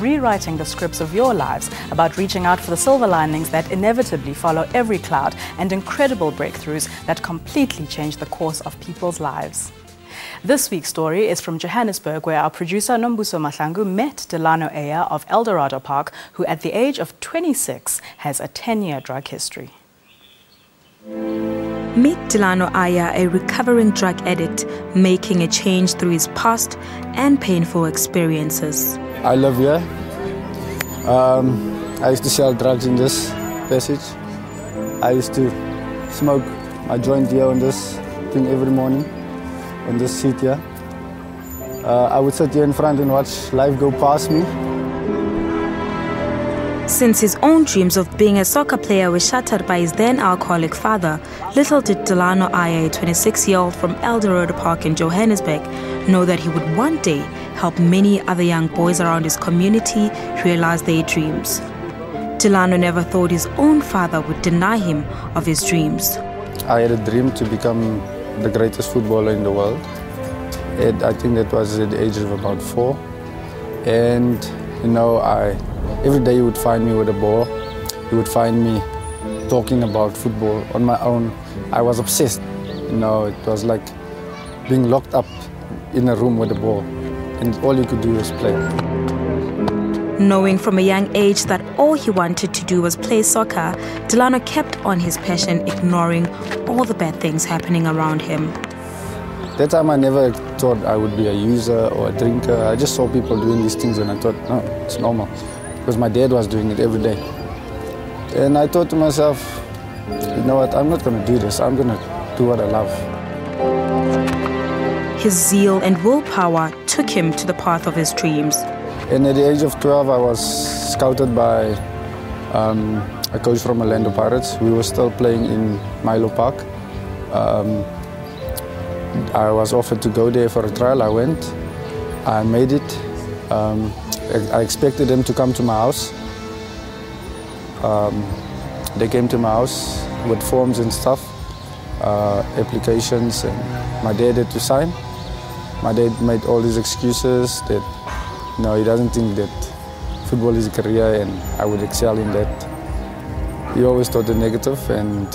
rewriting the scripts of your lives, about reaching out for the silver linings that inevitably follow every cloud, and incredible breakthroughs that completely change the course of people's lives. This week's story is from Johannesburg, where our producer Nombuso Mahlangu met Delano Aya of Eldorado Park, who at the age of 26 has a 10-year drug history. Meet Delano Aya, a recovering drug addict, making a change through his past and painful experiences. I live here. I used to sell drugs in this passage. I used to smoke my joint here on this thing every morning, on this seat here. I would sit here in front and watch life go past me. Since his own dreams of being a soccer player were shattered by his then alcoholic father, little did Delano Aya, a 26-year-old from Eldorado Park in Johannesburg, know that he would one day help many other young boys around his community realize their dreams. Delano never thought his own father would deny him of his dreams. I had a dream to become the greatest footballer in the world. And I think that was at the age of about 4. And, you know, every day you would find me with a ball. You would find me talking about football on my own. I was obsessed. You know, it was like being locked up in a room with a ball. And all you could do was play. Knowing from a young age that all he wanted to do was play soccer, Delano kept on his passion, ignoring all the bad things happening around him. That time I never thought I would be a user or a drinker. I just saw people doing these things and I thought, no, it's normal. Because my dad was doing it every day. And I thought to myself, you know what, I'm not going to do this. I'm going to do what I love. His zeal and willpower took him to the path of his dreams. And at the age of 12, I was scouted by a coach from Orlando Pirates. We were still playing in Milo Park. I was offered to go there for a trial. I went. I made it. I expected them to come to my house. They came to my house with forms and stuff, applications, and my dad had to sign. My dad made all these excuses that, you know, he doesn't think that football is a career and I would excel in that. He always thought the negative, and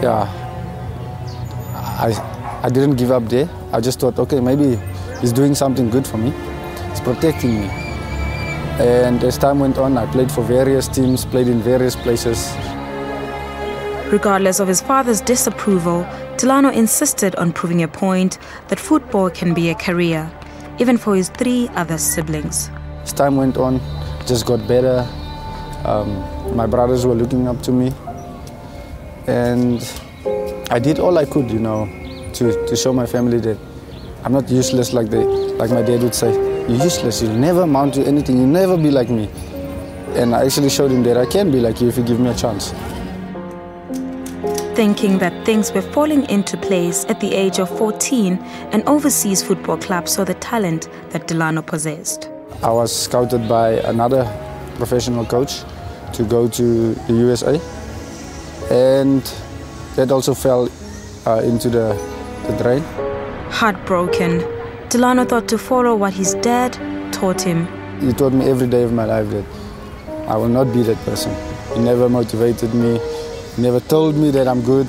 yeah, I didn't give up there. I just thought, okay, maybe he's doing something good for me. He's protecting me. And as time went on, I played for various teams, played in various places. Regardless of his father's disapproval, Delano insisted on proving a point that football can be a career, even for his 3 other siblings. As time went on, it just got better. My brothers were looking up to me. And I did all I could, you know, to show my family that I'm not useless like my dad would say. You're useless, you'll never amount to anything, you'll never be like me. And I actually showed him that I can be like you if you give me a chance. Thinking that things were falling into place at the age of 14, an overseas football club saw the talent that Delano possessed. I was scouted by another professional coach to go to the USA. And that also fell into the drain. Heartbroken, Delano thought to follow what his dad taught him. He taught me every day of my life that I will not be that person. He never motivated me. He never told me that I'm good.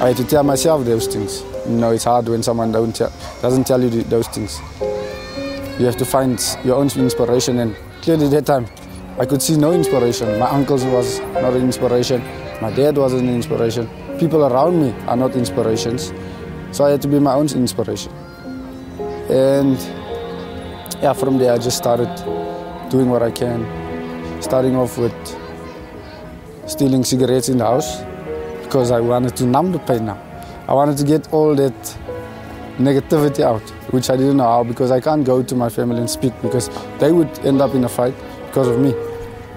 I had to tell myself those things. You know, it's hard when someone doesn't tell you those things. You have to find your own inspiration, and clearly that time I could see no inspiration. My uncles was not an inspiration. My dad wasn't an inspiration. People around me are not inspirations. So I had to be my own inspiration. And yeah, from there I just started doing what I can. Starting off with stealing cigarettes in the house because I wanted to numb the pain now. I wanted to get all that negativity out, which I didn't know how, because I can't go to my family and speak because they would end up in a fight because of me.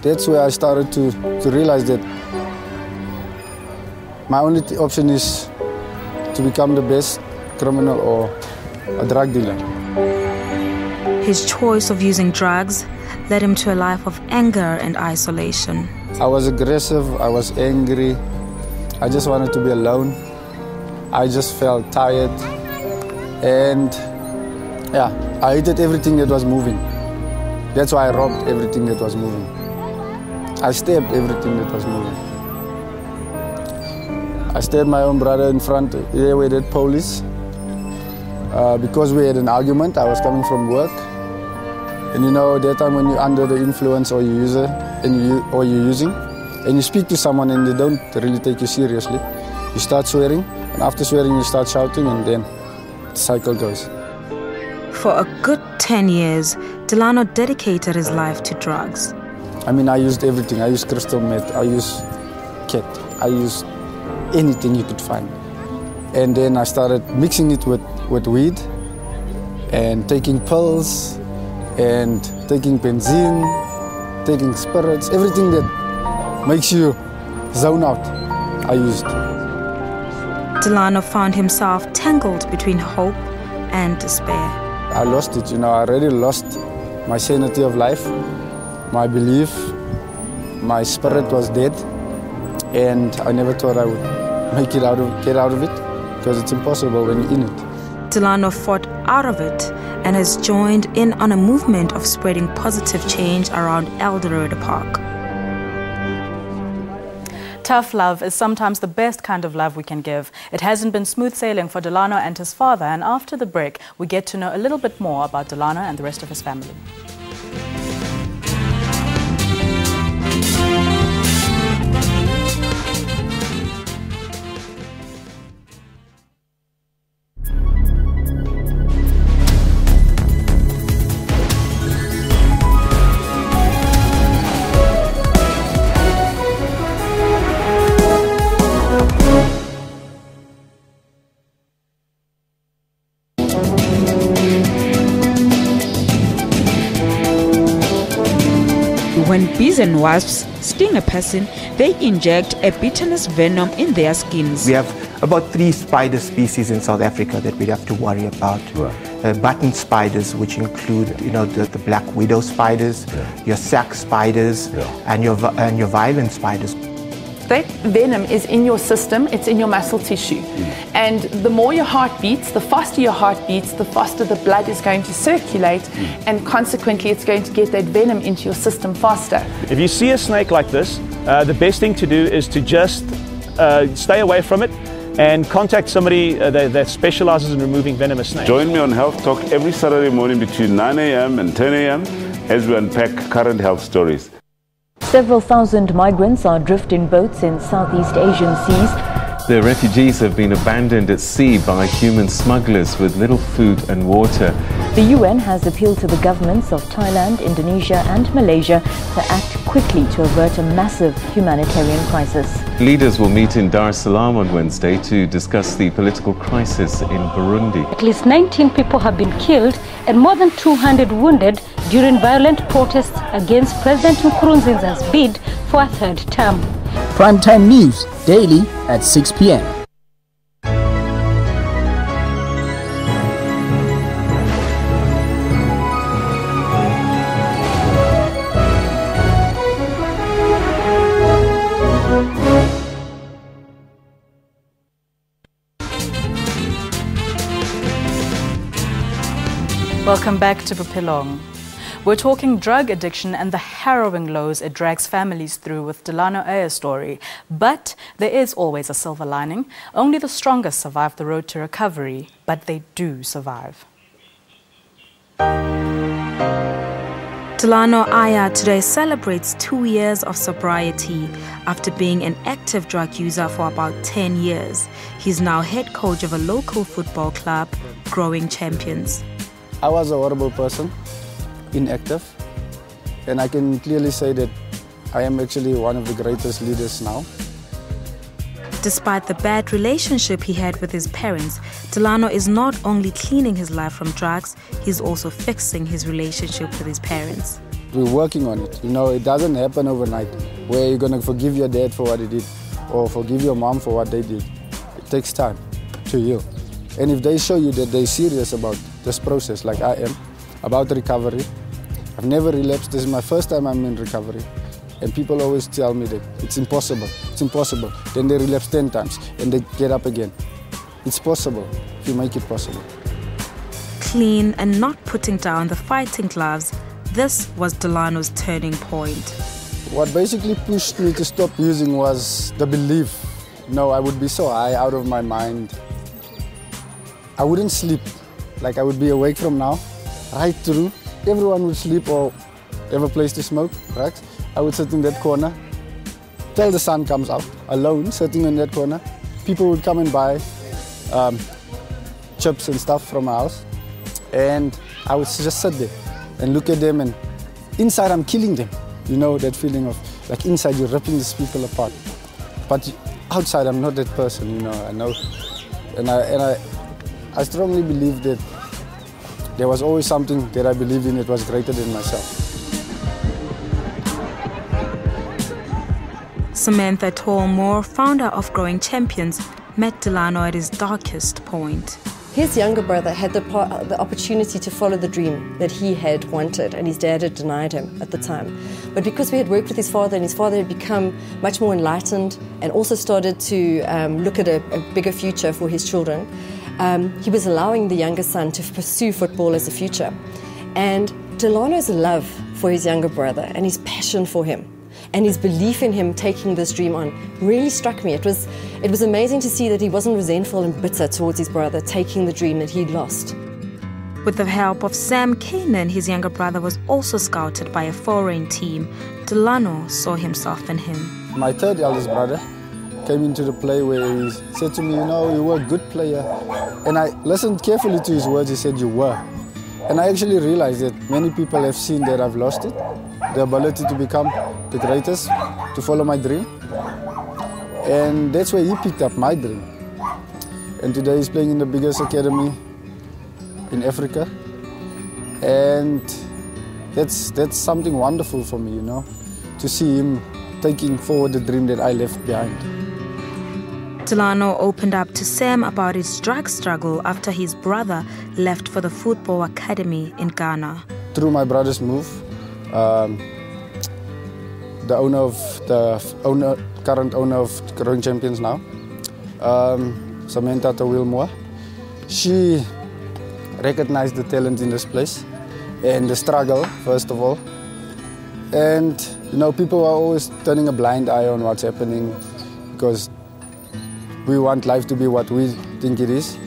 That's where I started to realize that my only option is to become the best criminal or a drug dealer. His choice of using drugs led him to a life of anger and isolation. I was aggressive, I was angry, I just wanted to be alone. I just felt tired, and yeah, I hated everything that was moving. That's why I robbed everything that was moving. I stabbed everything that was moving. I stabbed my own brother in front here with the police. Because we had an argument. I was coming from work. And you know, that time when you're under the influence or you're using, and you speak to someone and they don't really take you seriously, you start swearing, and after swearing you start shouting, and then the cycle goes. For a good 10 years, Delano dedicated his life to drugs. I mean, I used everything. I used crystal meth, I used cat, I used anything you could find. And then I started mixing it with weed and taking pills and taking benzene, taking spirits, everything that makes you zone out, I used. Delano found himself tangled between hope and despair. I lost it, you know, I already lost my sanity of life, my belief, my spirit was dead, and I never thought I would get out of it, because it's impossible when you're in it. Delano fought out of it and has joined in on a movement of spreading positive change around El Dorado Park. Tough love is sometimes the best kind of love we can give. It hasn't been smooth sailing for Delano and his father, and after the break, we get to know a little bit more about Delano and the rest of his family. When bees and wasps sting a person, they inject a bitterness venom in their skins. We have about 3 spider species in South Africa that we have to worry about. Button spiders, which include, the black widow spiders, your sac spiders, and your violent spiders. That venom is in your system, it's in your muscle tissue. And the more your heart beats, the faster your heart beats, the faster the blood is going to circulate, and consequently it's going to get that venom into your system faster. If you see a snake like this, the best thing to do is to just stay away from it and contact somebody that specializes in removing venomous snakes. Join me on Health Talk every Saturday morning between 9 a.m. and 10 a.m. as we unpack current health stories. Several thousand migrants are adrift in boats in Southeast Asian seas. The refugees have been abandoned at sea by human smugglers with little food and water. The UN has appealed to the governments of Thailand, Indonesia and Malaysia to act quickly to avert a massive humanitarian crisis. Leaders will meet in Dar es Salaam on Wednesday to discuss the political crisis in Burundi. At least 19 people have been killed and more than 200 wounded during violent protests against President Nkurunziza's bid for a third term. Primetime News, daily at 6 p.m. Welcome back to Bophelong. We're talking drug addiction and the harrowing lows it drags families through with Delano Aya's story. But there is always a silver lining. Only the strongest survive the road to recovery, but they do survive. Delano Aya today celebrates 2 years of sobriety after being an active drug user for about 10 years. He's now head coach of a local football club, Growing Champions. I was a horrible person, inactive, and I can clearly say that I am actually one of the greatest leaders now. Despite the bad relationship he had with his parents, Delano is not only cleaning his life from drugs, he's also fixing his relationship with his parents. We're working on it. You know, it doesn't happen overnight where you're going to forgive your dad for what he did or forgive your mom for what they did. It takes time to heal. And if they show you that they're serious about this process, like I am, about recovery, I've never relapsed. This is my first time I'm in recovery. And people always tell me that it's impossible, it's impossible. Then they relapse 10 times and they get up again. It's possible if you make it possible. Clean and not putting down the fighting gloves, this was Delano's turning point. What basically pushed me to stop using was the belief. No, I would be so high, out of my mind. I wouldn't sleep. Like I would be awake from now, right through. Everyone would sleep or have a place to smoke, right? I would sit in that corner till the sun comes out, alone, sitting in that corner. People would come and buy chips and stuff from my house. And I would just sit there and look at them, and inside I'm killing them. You know, that feeling of, like inside you're ripping these people apart. But outside I'm not that person, you know, I know. And I strongly believe that there was always something that I believed in that was greater than myself. Samantha Tolmore, founder of Growing Champions, met Delano at his darkest point. His younger brother had the opportunity to follow the dream that he had wanted, and his dad had denied him at the time. But because we had worked with his father, and his father had become much more enlightened and also started to look at a bigger future for his children, he was allowing the younger son to pursue football as a future. And Delano's love for his younger brother and his passion for him and his belief in him taking this dream on really struck me. It was amazing to see that he wasn't resentful and bitter towards his brother taking the dream that he'd lost. With the help of Sam Kanan, his younger brother was also scouted by a foreign team. Delano saw himself in him. My third eldest brother came into the play where he said to me, you know, you were a good player. And I listened carefully to his words. He said, you were. And I actually realized that many people have seen that I've lost it, the ability to become the greatest, to follow my dream. And that's where he picked up my dream. And today he's playing in the biggest academy in Africa. And that's something wonderful for me, you know, to see him taking forward the dream that I left behind. Delano opened up to Sam about his drug struggle after his brother left for the football academy in Ghana. Through my brother's move, the current owner of Growing Champions now, Samantha Tolmore, she recognized the talent in this place and the struggle, first of all. And you know, people are always turning a blind eye on what's happening because we want life to be what we think it is.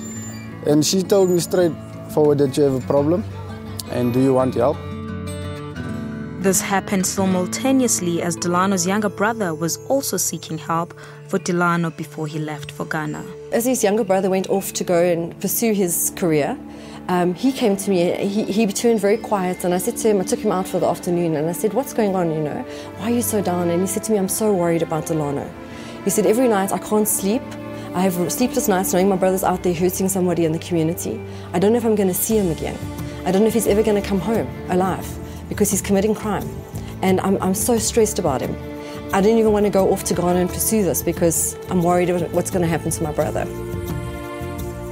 And she told me straightforward that you have a problem and do you want help? This happened simultaneously as Delano's younger brother was also seeking help for Delano before he left for Ghana. As his younger brother went off to go and pursue his career, he came to me, he turned very quiet, and I said to him, I took him out for the afternoon and I said, what's going on, you know? Why are you so down? And he said to me, I'm so worried about Delano. He said, every night I can't sleep. I have sleepless nights knowing my brother's out there hurting somebody in the community. I don't know if I'm going to see him again. I don't know if he's ever going to come home alive because he's committing crime. And I'm so stressed about him. I don't even want to go off to Ghana and pursue this because I'm worried about what's going to happen to my brother.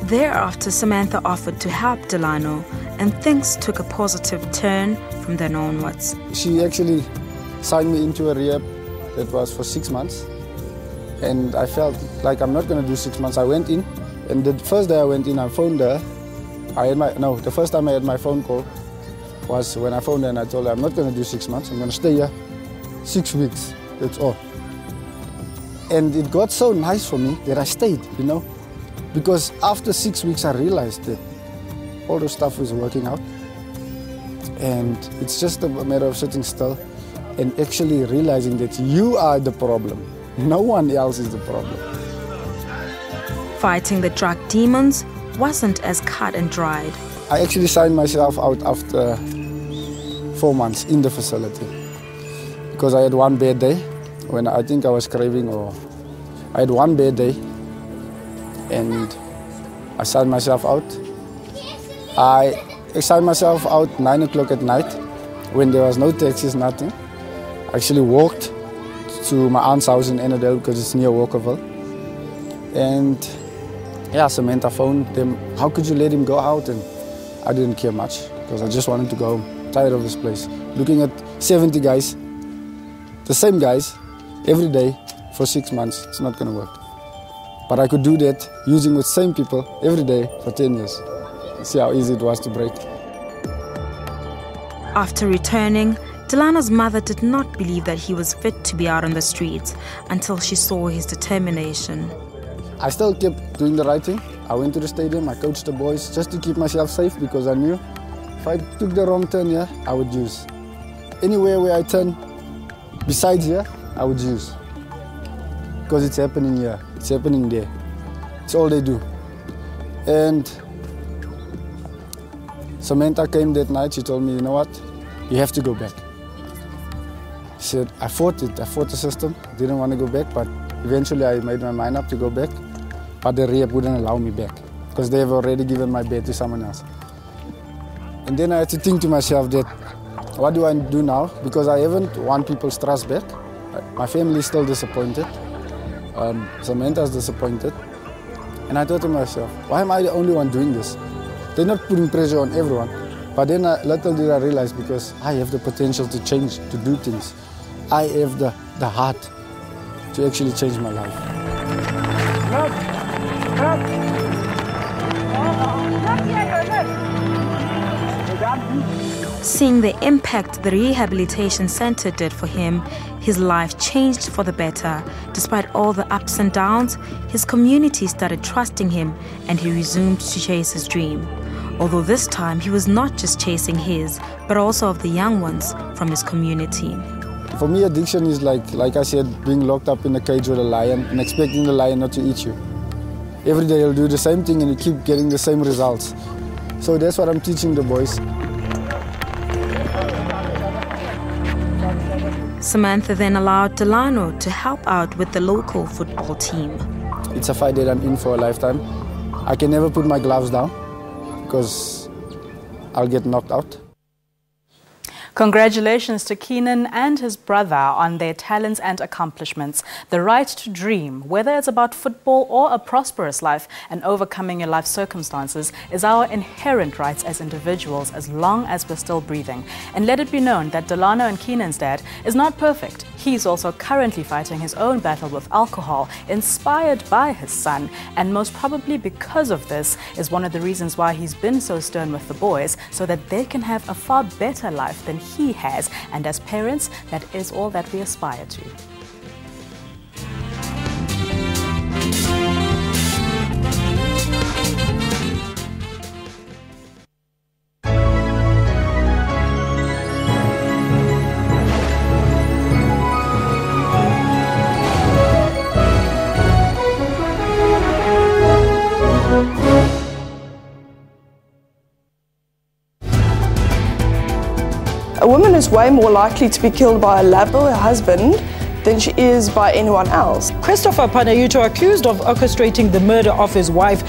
Thereafter, Samantha offered to help Delano, and things took a positive turn from then onwards. She actually signed me into a rehab that was for 6 months. And I felt like I'm not going to do 6 months. I went in, and the first day I went in, I phoned her. The first time I had my phone call was when I phoned her and I told her I'm not going to do 6 months. I'm going to stay here 6 weeks. That's all. And it got so nice for me that I stayed, you know. Because after 6 weeks, I realized that all the stuff was working out. And it's just a matter of sitting still and actually realizing that you are the problem. No one else is the problem. Fighting the drug demons wasn't as cut and dried. I actually signed myself out after 4 months in the facility because I had one bad day when I think I was craving, or I had one bad day and I signed myself out. I signed myself out 9 o'clock at night when there was no taxis, nothing. I actually walked to my aunt's house in Annandale because it's near Walkerville. And yeah, Samantha phoned them, how could you let him go out? And I didn't care much because I just wanted to go home, tired of this place. Looking at 70 guys, the same guys, every day for 6 months, it's not going to work. But I could do that using the same people every day for 10 years. See how easy it was to break. After returning, Delano's mother did not believe that he was fit to be out on the streets until she saw his determination. I still kept doing the right thing. I went to the stadium, I coached the boys just to keep myself safe because I knew if I took the wrong turn here, I would use. Anywhere where I turn besides here, I would use. Because it's happening here, it's happening there. It's all they do. And Samantha came that night, she told me, you know what, you have to go back. She said, I fought it, I fought the system, didn't want to go back, but eventually I made my mind up to go back. But the rehab wouldn't allow me back because they have already given my bed to someone else. And then I had to think to myself that, what do I do now? Because I haven't won people's trust back. My family is still disappointed. Samantha's disappointed. And I thought to myself, why am I the only one doing this? They're not putting pressure on everyone. But then little did I realize, because I have the potential to change, to do things. I have the heart to actually change my life. Seeing the impact the rehabilitation center did for him, his life changed for the better. Despite all the ups and downs, his community started trusting him and he resumed to chase his dream. Although this time he was not just chasing his, but also of the young ones from his community. For me, addiction is like I said, being locked up in a cage with a lion and expecting the lion not to eat you. Every day you'll do the same thing and you keep getting the same results. So that's what I'm teaching the boys. Samantha then allowed Delano to help out with the local football team. It's a fight that I'm in for a lifetime. I can never put my gloves down because I'll get knocked out. Congratulations to Keenan and his brother on their talents and accomplishments. The right to dream, whether it's about football or a prosperous life and overcoming your life circumstances, is our inherent rights as individuals as long as we're still breathing. And let it be known that Delano and Keenan's dad is not perfect. He's also currently fighting his own battle with alcohol, inspired by his son. And most probably because of this is one of the reasons why he's been so stern with the boys, so that they can have a far better life than he has, and as parents, that is all that we aspire to. A woman is way more likely to be killed by a lover or a husband than she is by anyone else. Christopher Panayuto, accused of orchestrating the murder of his wife,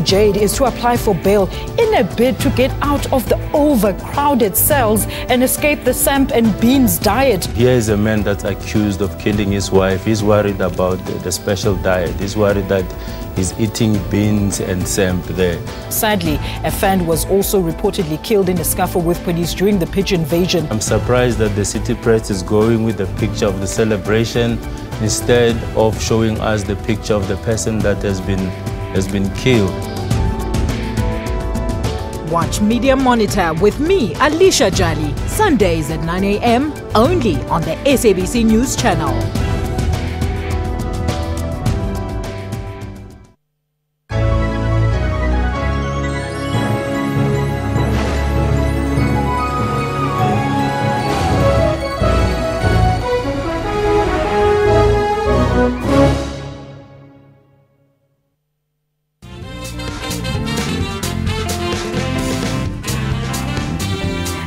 Jade, is to apply for bail in a bid to get out of the overcrowded cells and escape the samp and beans diet. Here is a man that's accused of killing his wife. He's worried about the special diet. He's worried that he's eating beans and samp there. Sadly, a fan was also reportedly killed in a scuffle with police during the pitch invasion. I'm surprised that the city press is going with the picture of the celebration instead of showing us the picture of the person that has been killed. Watch Media Monitor with me, Alicia Jali, Sundays at 9 a.m. only on the SABC News Channel.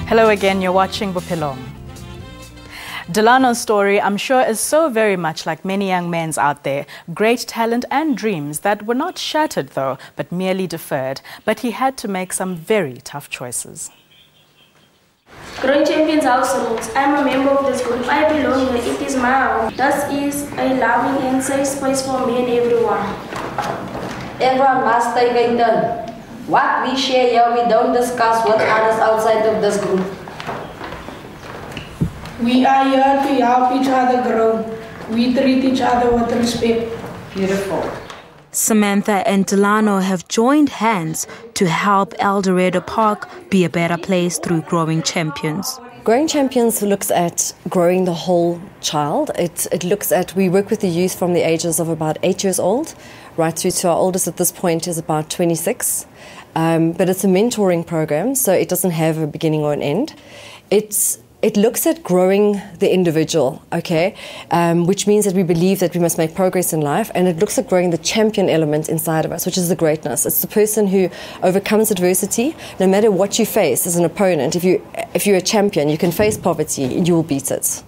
Hello again, you're watching Bophelong. Delano's story, I'm sure, is so very much like many young men's out there. Great talent and dreams that were not shattered though, but merely deferred. But he had to make some very tough choices. Growing Champions House Rules. I'm a member of this group. I belong here. It is my home. This is a loving and safe space for me and everyone. Everyone must take a turn. What we share here, we don't discuss with others outside of this group. We are here to help each other grow. We treat each other with respect. Beautiful. Samantha and Delano have joined hands to help El Dorado Park be a better place through Growing Champions. Growing Champions looks at growing the whole child. It looks at, we work with the youth from the ages of about 8 years old, right through to our oldest at this point is about 26. But it's a mentoring program, so it doesn't have a beginning or an end. It looks at growing the individual, okay, which means that we believe that we must make progress in life, and it looks at growing the champion element inside of us, which is the greatness. It's the person who overcomes adversity, no matter what you face as an opponent. If you're a champion, you can face poverty, you will beat it.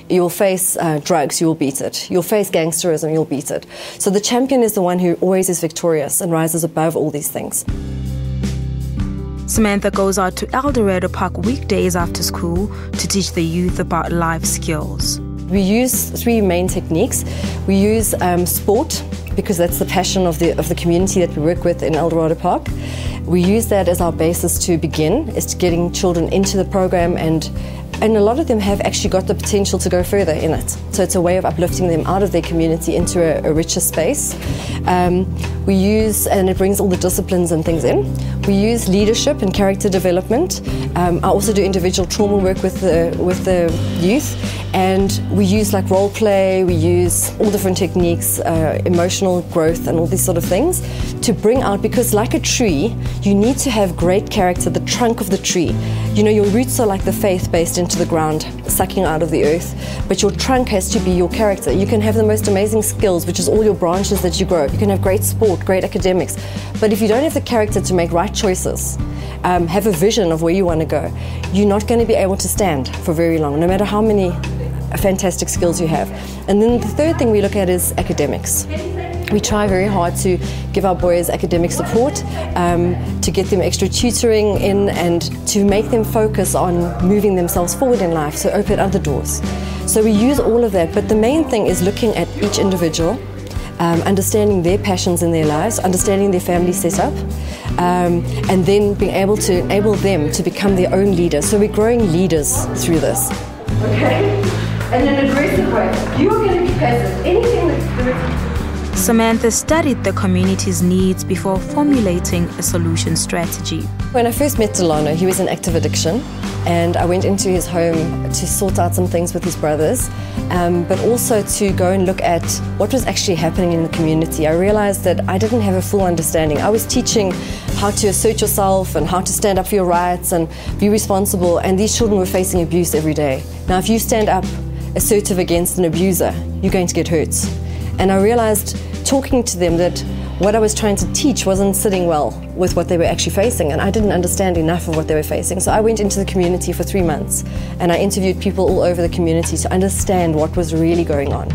You'll face drugs, you'll beat it. You'll face gangsterism, you'll beat it. So the champion is the one who always is victorious and rises above all these things. Samantha goes out to El Dorado Park weekdays after school to teach the youth about life skills. We use 3 main techniques. We use sport, because that's the passion of the community that we work with in El Dorado Park. We use that as our basis to begin, is to getting children into the program, and a lot of them have actually got the potential to go further in it. So it's a way of uplifting them out of their community into a richer space. We use, and it brings all the disciplines and things in. We use leadership and character development. I also do individual trauma work with the youth, and we use like role play, we use all different techniques, emotional growth and all these sort of things to bring out, because like a tree, you need to have great character, the trunk of the tree. You know, your roots are like the faith based into the ground, sucking out of the earth, but your trunk has to be your character. You can have the most amazing skills, which is all your branches that you grow. You can have great sport, great academics, but if you don't have the character to make right choices, have a vision of where you want to go, you're not going to be able to stand for very long, no matter how many fantastic skills you have. And then the third thing we look at is academics. We try very hard to give our boys academic support, to get them extra tutoring in, and to make them focus on moving themselves forward in life, so open other doors. So we use all of that, but the main thing is looking at each individual, understanding their passions in their lives, understanding their family setup, and then being able to enable them to become their own leaders. So we're growing leaders through this. Okay? And in an aggressive way. You are going to be passive. Anything that's... Samantha studied the community's needs before formulating a solution strategy. When I first met Delano, he was in active addiction, and I went into his home to sort out some things with his brothers, but also to go and look at what was actually happening in the community. I realized that I didn't have a full understanding. I was teaching how to assert yourself and how to stand up for your rights and be responsible, and these children were facing abuse every day. Now, if you stand up assertive against an abuser, you're going to get hurt. And I realized, talking to them, that what I was trying to teach wasn't sitting well with what they were actually facing, and I didn't understand enough of what they were facing. So I went into the community for 3 months, and I interviewed people all over the community to understand what was really going on.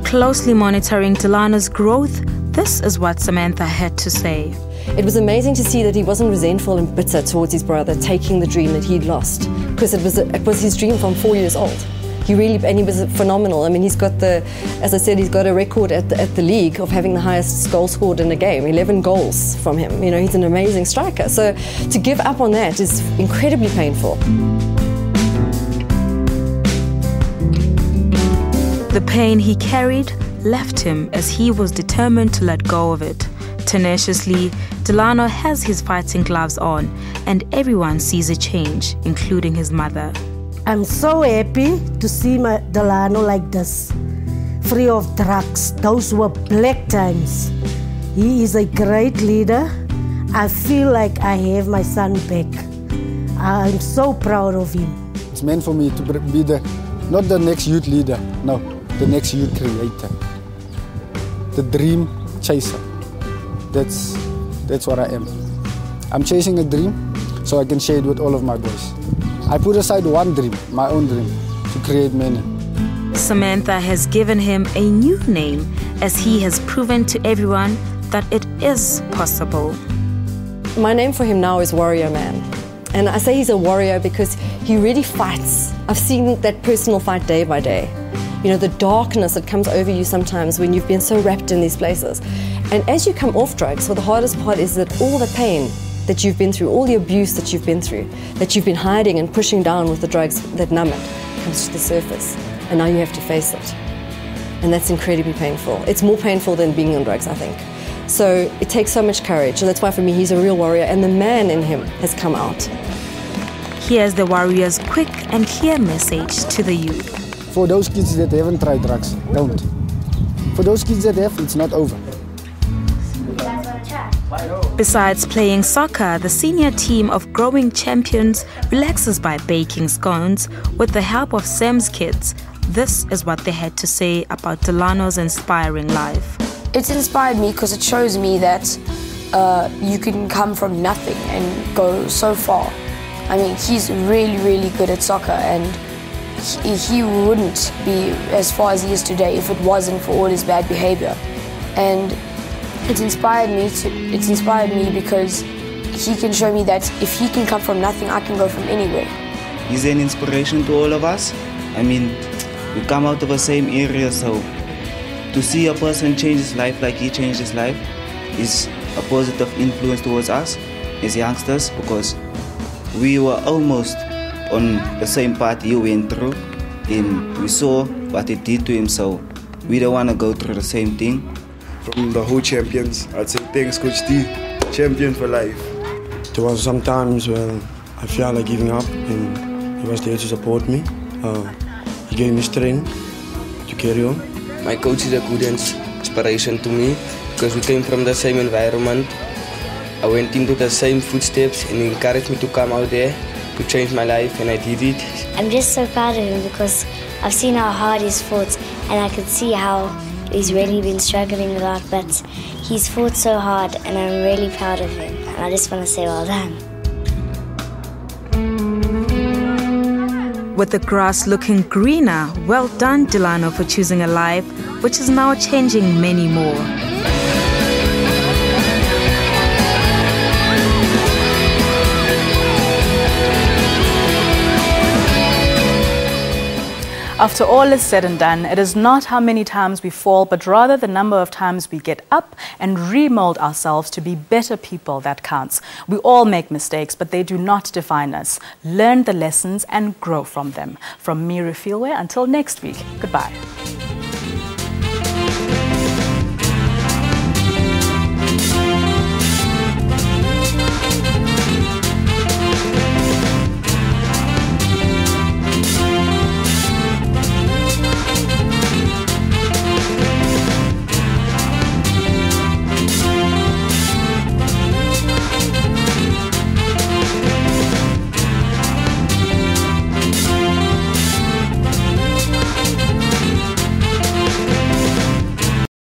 Closely monitoring Delano's growth, this is what Samantha had to say. It was amazing to see that he wasn't resentful and bitter towards his brother taking the dream that he'd lost, because it was his dream from 4 years old. He was phenomenal. I mean, he's got as I said, he's got a record at the league of having the highest goal scored in a game, 11 goals from him. You know, he's an amazing striker. So to give up on that is incredibly painful. The pain he carried left him as he was determined to let go of it. Tenaciously, Delano has his fighting gloves on, and everyone sees a change, including his mother. I'm so happy to see my Delano like this, free of drugs. Those were black times. He is a great leader. I feel like I have my son back. I'm so proud of him. It's meant for me to be not the next youth leader, no, the next youth creator, the dream chaser. That's what I am. I'm chasing a dream so I can share it with all of my boys. I put aside one dream, my own dream, to create many. Samantha has given him a new name as he has proven to everyone that it is possible. My name for him now is Warrior Man. And I say he's a warrior because he really fights. I've seen that personal fight day by day. You know, the darkness that comes over you sometimes when you've been so wrapped in these places. And as you come off drugs, well, the hardest part is that all the pain that you've been through, all the abuse that you've been through, that you've been hiding and pushing down with the drugs that numb it, comes to the surface. And now you have to face it. and that's incredibly painful. It's more painful than being on drugs, I think. So it takes so much courage. So that's why for me he's a real warrior, and the man in him has come out. Here's the warrior's quick and clear message to the youth. For those kids that haven't tried drugs, don't. For those kids that have, it's not over. Besides playing soccer, the senior team of growing champions relaxes by baking scones with the help of Sam's kids. This is what they had to say about Delano's inspiring life. It's inspired me because it shows me that you can come from nothing and go so far. I mean, he's really, really good at soccer, and he wouldn't be as far as he is today if it wasn't for all his bad behavior. And it's inspired me because he can show me that if he can come from nothing, I can go from anywhere. He's an inspiration to all of us. I mean, we come out of the same area, so to see a person change his life like he changed his life is a positive influence towards us as youngsters, because we were almost on the same path he went through, and we saw what it did to him, so we don't want to go through the same thing. From the whole champions, I'd say thanks Coach T, champion for life. There was some times when I felt like giving up, and he was there to support me. He gave me strength to carry on. My coach is a good inspiration to me because we came from the same environment. I went into the same footsteps, and he encouraged me to come out there to change my life, and I did it. I'm just so proud of him because I've seen how hard he's fought, and I could see how he's really been struggling a lot, but he's fought so hard, and I'm really proud of him, and I just want to say well done. With the grass looking greener, well done, Delano, for choosing a life which is now changing many more. After all is said and done, it is not how many times we fall, but rather the number of times we get up and remold ourselves to be better people that counts. We all make mistakes, but they do not define us. Learn the lessons and grow from them. From me, Rufilwe, until next week, goodbye.